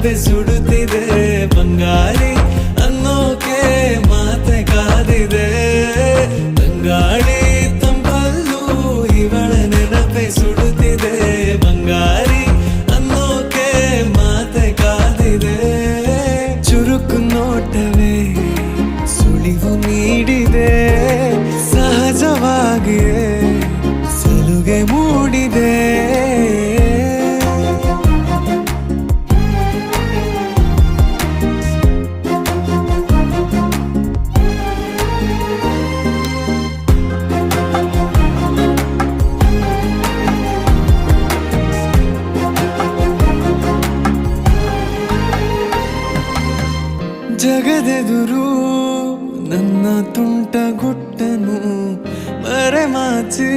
ನೆನಪೆ ಸುಡುತ್ತಿದೆ ಬಂಗಾರಿ ಅನ್ನೋಕೆ ಮಾತೆ ಕಾದಿದೆ ತಂಗಾಳಿ ತಂಪಲ್ಲೂ ಇವಳ ನೆನಪೆ ಸುಡುತ್ತಿದೆ ಬಂಗಾರಿ ಅನ್ನೋಕೆ ಮಾತೆ ಕಾದಿದೆ ಚುರುಕು ನೋಟವೇ ಸುಳಿವು ನೀಡಿದೆ ಸಹಜವಾಗಿಯೇ ಸಲುಗೆ ಮೂಡಿದೆ ಜಗದೆದುರು ನನ್ನ ತುಂಟ ಗುಟ್ಟನು ಮರೆಮಾಚಿ